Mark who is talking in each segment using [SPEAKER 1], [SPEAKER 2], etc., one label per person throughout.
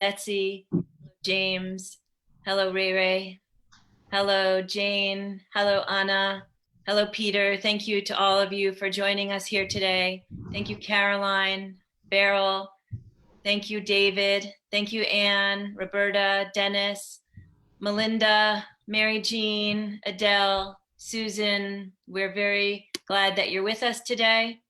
[SPEAKER 1] Betsy. Hello, James. Hello, Ray Ray. Hello, Jane. Hello, Anna. Hello, Peter. Thank you to all of you for joining us here today. Thank you, Caroline, Beryl. Thank you, David. Thank you, Anne, Roberta, Dennis, Melinda, Mary Jean, Adele, Susan. We're very glad that you're with us today.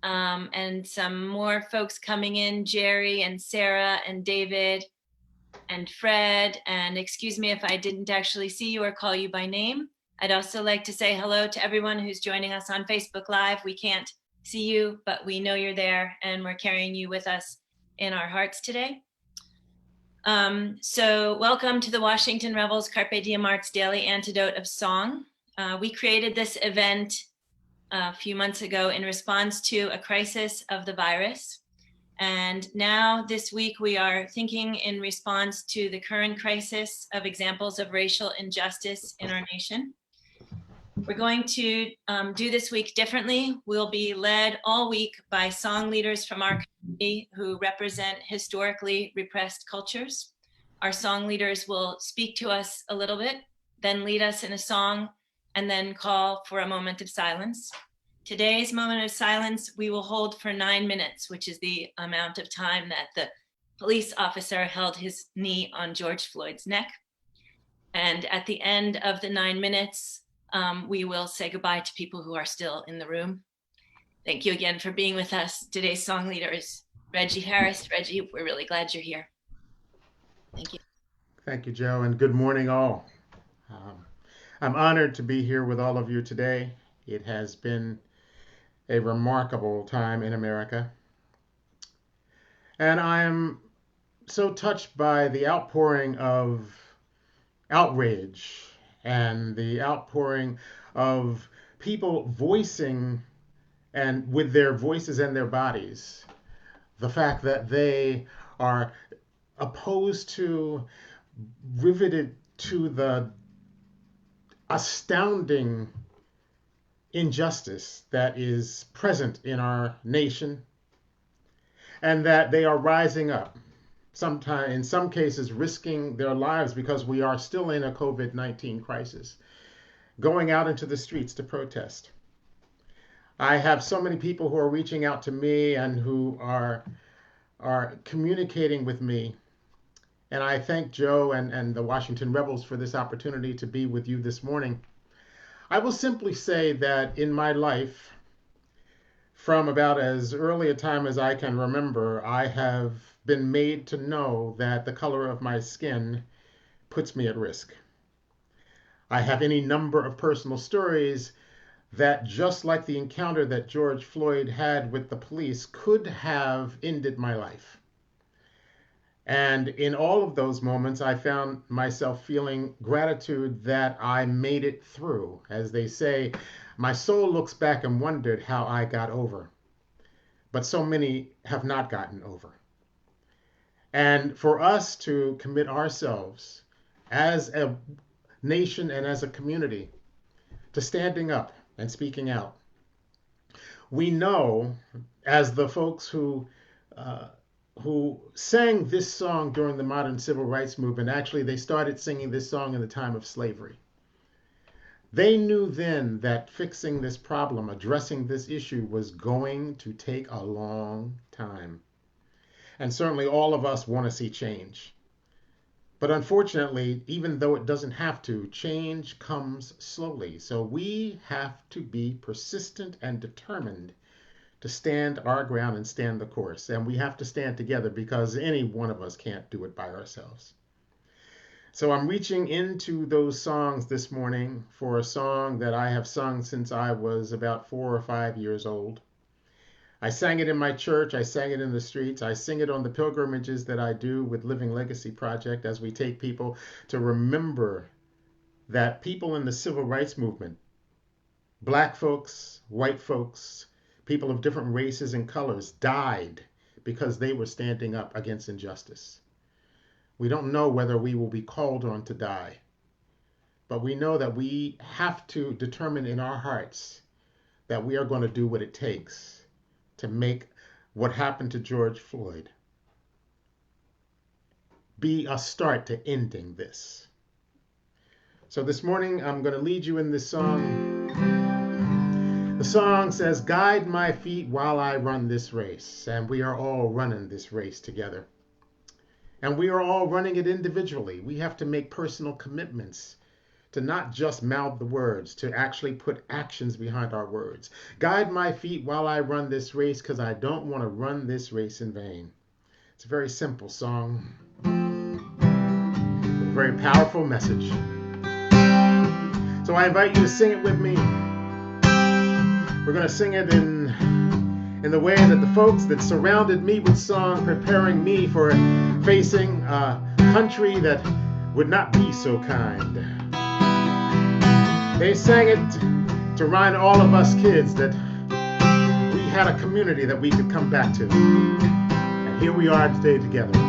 [SPEAKER 1] And some more folks coming in, Jerry and Sarah and David and Fred. And excuse me if I didn't actually see you or call you by name. I'd also like to say hello to everyone who's joining us on Facebook Live. We can't see you, but we know you're there and we're carrying you with us in our hearts today. So welcome to the Washington Rebels Carpe Diem Arts Daily Antidote of Song. We created this event a few months ago in response to a crisis of the virus. And now this week we are thinking in response to the current crisis of examples of racial injustice in our nation. We're going to do this week differently. We'll be led all week by song leaders from our community who represent historically repressed cultures. Our song leaders will speak to us a little bit, then lead us in a song, and then call for a moment of silence. Today's moment of silence we will hold for 9 minutes, which is the amount of time that the police officer held his knee on George Floyd's neck. And at the end of the 9 minutes, we will say goodbye to people who are still in the room. Thank you again for being with us. Today's song leader is Reggie Harris. Reggie, we're really glad you're here. Thank you.
[SPEAKER 2] Thank you, Joe, and good morning, all. I'm honored to be here with all of you today. It has been a remarkable time in America, and I am so touched by the outpouring of outrage and the outpouring of people voicing and with their voices and their bodies the fact that they are opposed to, riveted to the astounding injustice that is present in our nation, and that they are rising up, sometimes in some cases risking their lives because we are still in a COVID-19 crisis, going out into the streets to protest. I have so many people who are reaching out to me and who are communicating with me. And I thank Joe and the Washington Rebels for this opportunity to be with you this morning. I will simply say that in my life, from about as early a time as I can remember, I have been made to know that the color of my skin puts me at risk. I have any number of personal stories that, just like the encounter that George Floyd had with the police, could have ended my life. And in all of those moments, I found myself feeling gratitude that I made it through. As they say, my soul looks back and wondered how I got over. But so many have not gotten over. And for us to commit ourselves as a nation and as a community to standing up and speaking out, we know, as the folks who sang this song during the modern civil rights movement, actually they started singing this song in the time of slavery. They knew then that fixing this problem, addressing this issue, was going to take a long time. And certainly all of us want to see change. But unfortunately, even though it doesn't have to, change comes slowly. So we have to be persistent and determined to stand our ground and stand the course. And we have to stand together because any one of us can't do it by ourselves. So I'm reaching into those songs this morning for a song that I have sung since I was about 4 or 5 years old. I sang it in my church, I sang it in the streets, I sing it on the pilgrimages that I do with Living Legacy Project as we take people to remember that people in the civil rights movement, black folks, white folks, people of different races and colors, died because they were standing up against injustice. We don't know whether we will be called on to die, but we know that we have to determine in our hearts that we are going to do what it takes to make what happened to George Floyd be a start to ending this. So this morning, I'm going to lead you in this song. The song says, "Guide my feet while I run this race." And we are all running this race together. And we are all running it individually. We have to make personal commitments to not just mouth the words, to actually put actions behind our words. Guide my feet while I run this race, because I don't want to run this race in vain. It's a very simple song with a very powerful message. So I invite you to sing it with me. We're going to sing it in the way that the folks that surrounded me with song, preparing me for facing a country that would not be so kind. They sang it to remind all of us kids that we had a community that we could come back to. And here we are today together.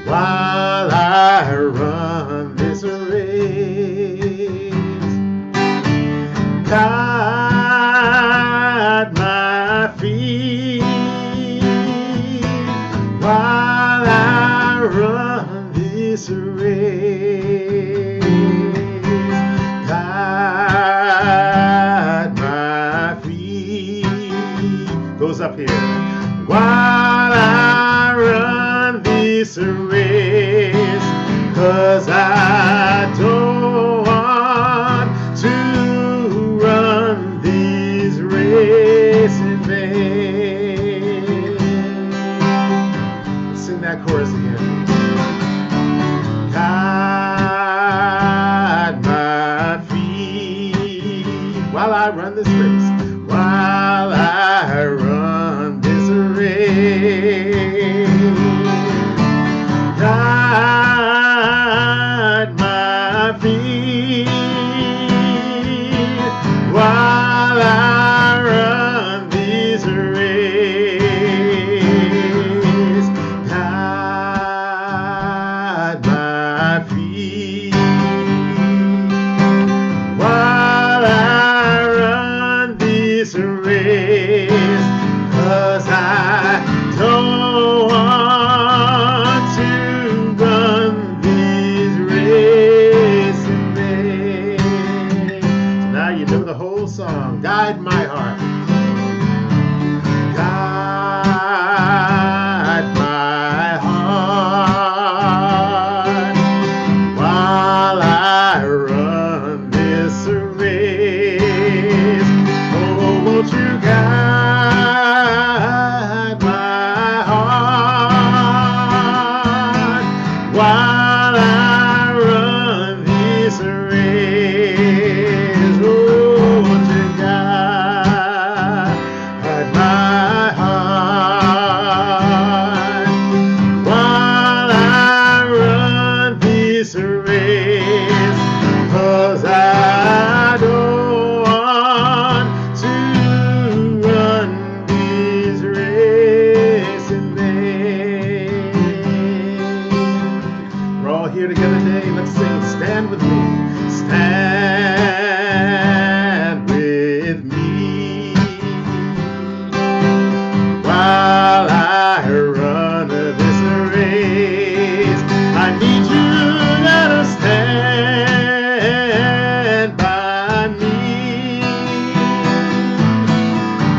[SPEAKER 2] While I run this race, guide my feet while I run this race, guide my feet, goes up here, while I run this race, 'cause I don't want to run this race in vain. Let's sing that chorus again. Guide my feet while I run this race, while I run this race. Guide my feet while I run this race. Guide my feet while I run this race, 'cause I don't want to run this race in vain. So now you know the whole song. Guide my heart. Guide my heart while I run this race. Oh, won't you guide my heart while I run this race? Oh, won't you guide my heart while I run this race? 'Cause I don't want to run this race in vain. We're all here together today. Let's sing. Stand with me. Stand with me while I run this race. I need you to stand by me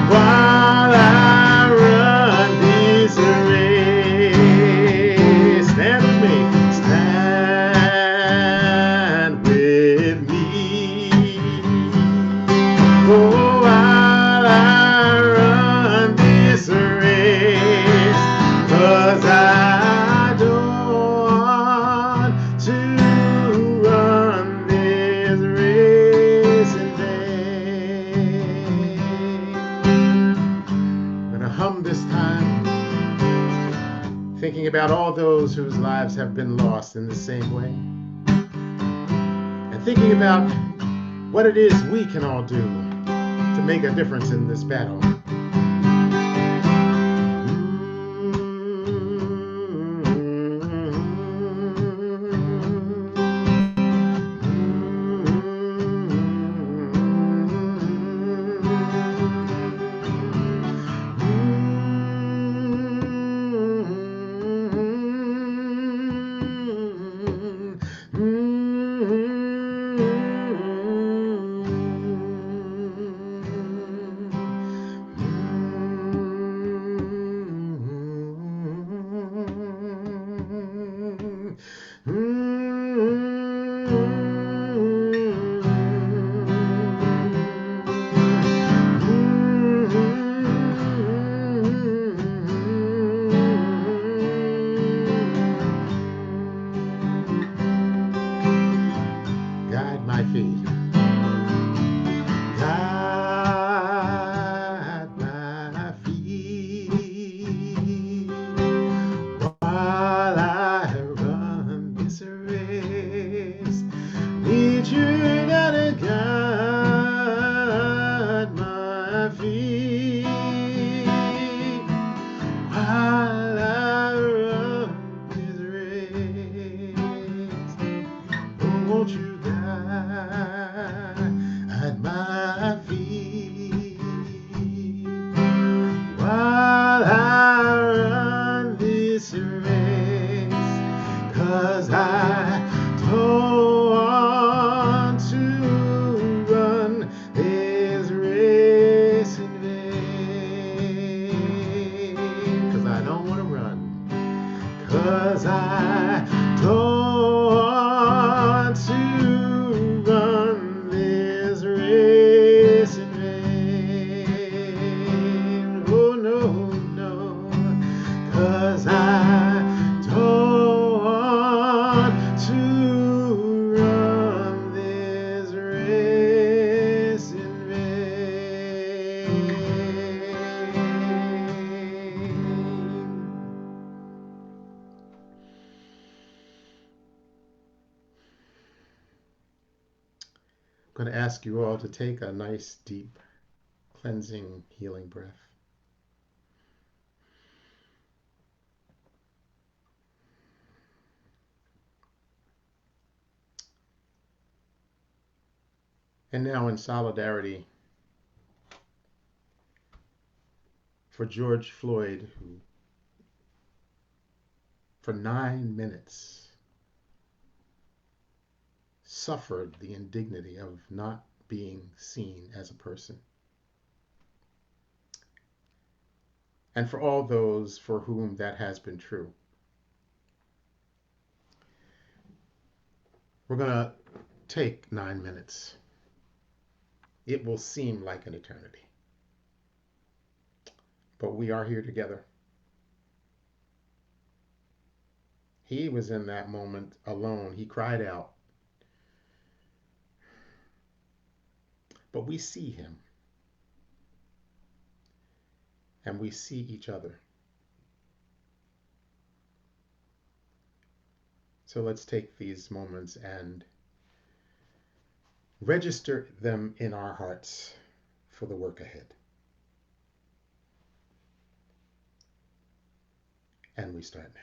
[SPEAKER 2] while I run this race. Stand with me. Stand with me about all those whose lives have been lost in the same way, and thinking about what it is we can all do to make a difference in this battle. Guide my feet. Guide my feet while I run this race. Need you gotta guide my feet while I run this race. Oh, won't you guide my feet while I run this race? 'Cause I don't want to run this race in vain. 'Cause I don't want to run. 'Cause I don't want to run this race in vain. Oh, no, no. 'Cause I don't want to run this race in vain. I'm going to ask you all to take a nice, deep, cleansing, healing breath. And now, in solidarity for George Floyd, who for 9 minutes suffered the indignity of not being seen as a person. And for all those for whom that has been true. We're going to take 9 minutes. It will seem like an eternity. But we are here together. He was in that moment alone. He cried out. But we see him. And we see each other. So let's take these moments and register them in our hearts for the work ahead. And we start now.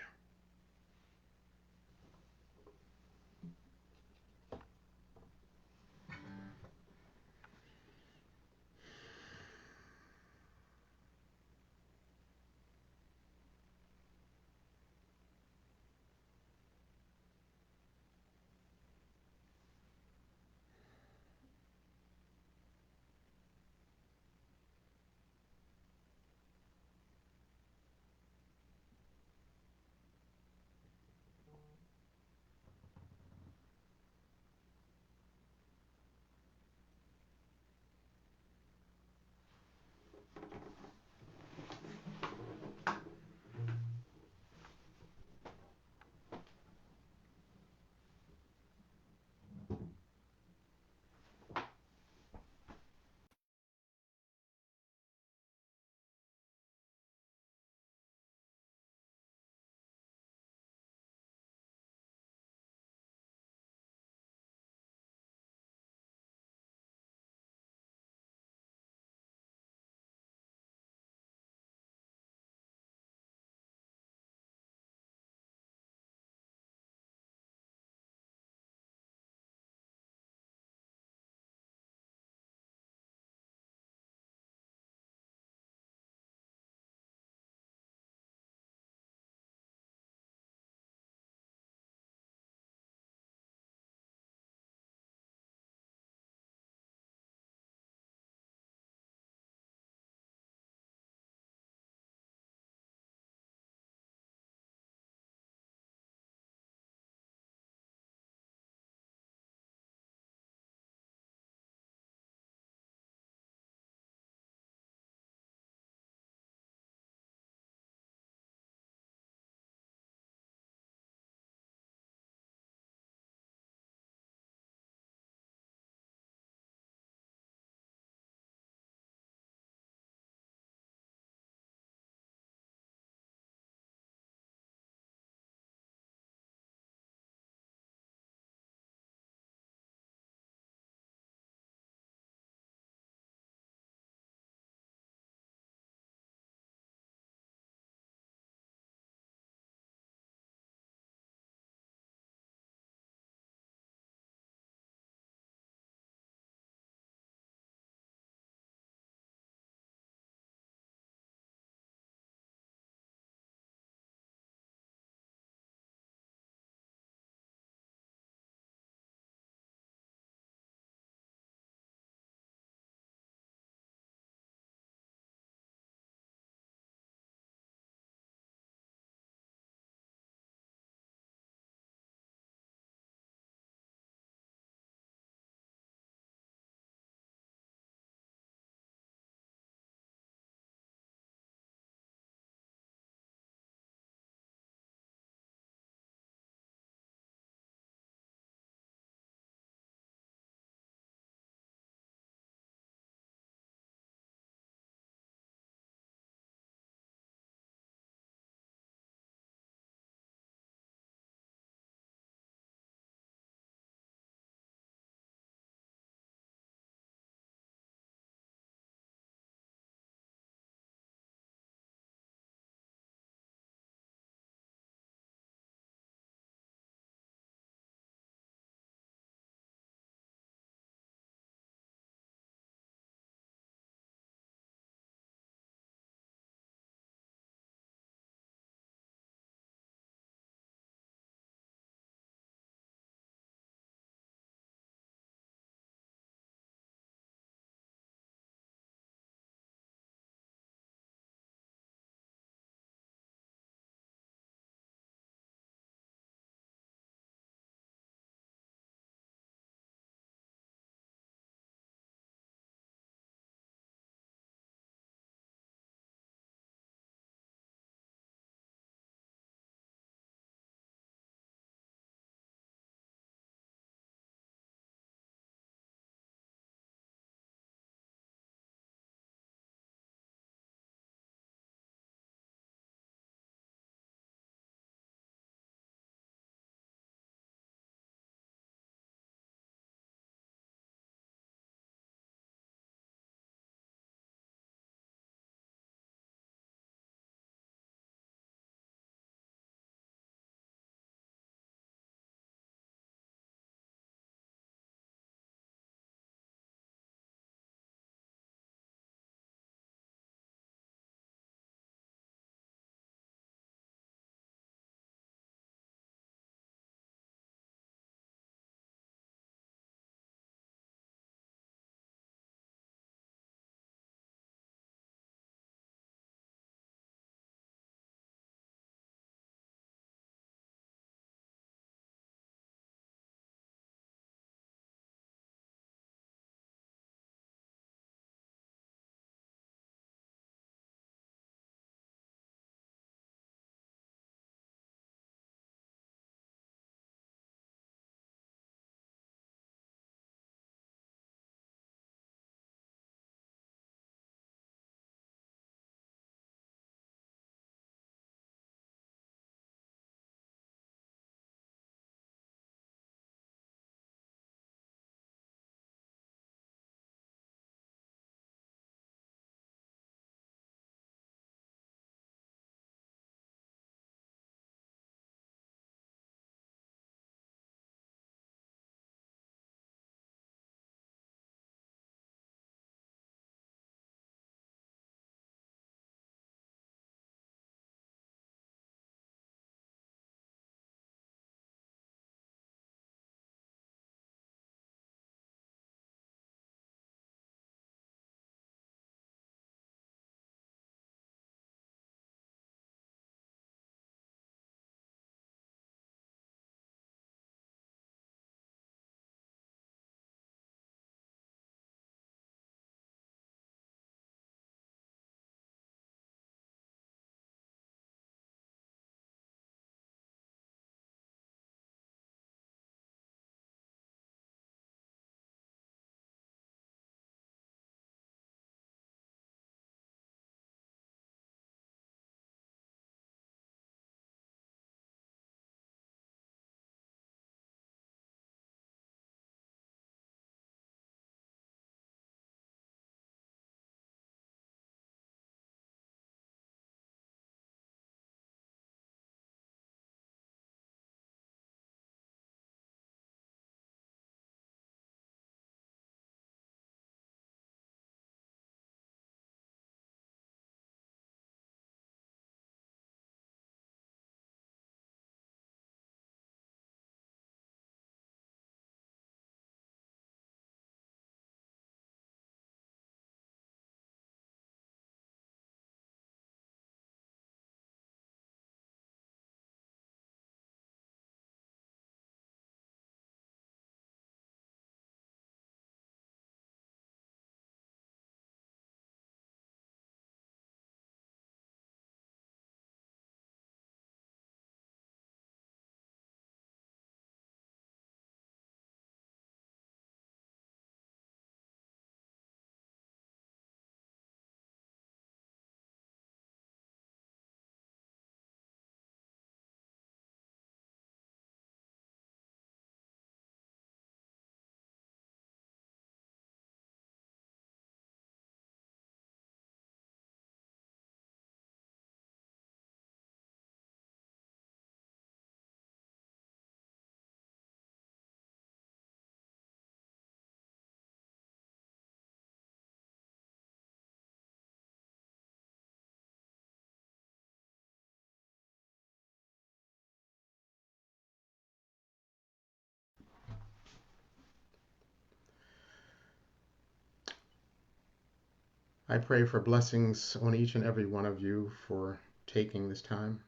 [SPEAKER 2] I pray for blessings on each and every one of you for taking this time.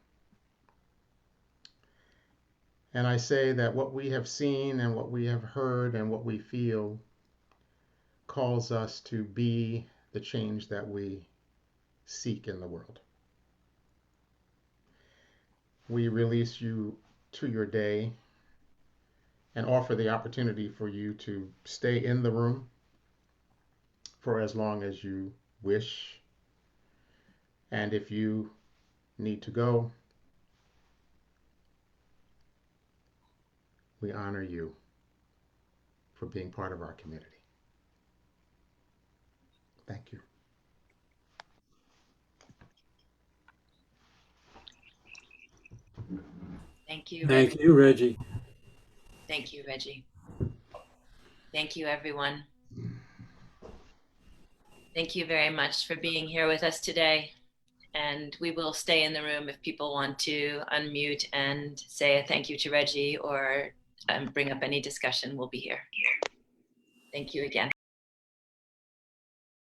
[SPEAKER 2] And I say that what we have seen and what we have heard and what we feel calls us to be the change that we seek in the world. We release you to your day and offer the opportunity for you to stay in the room for as long as you wish. And if you need to go, we honor you for being part of our community. Thank you.
[SPEAKER 1] Thank you,
[SPEAKER 3] Thank you, Reggie.
[SPEAKER 1] Thank you, Reggie. Thank you, everyone. Thank you very much for being here with us today. And we will stay in the room if people want to unmute and say a thank you to Reggie or bring up any discussion. We'll be here. Thank you again.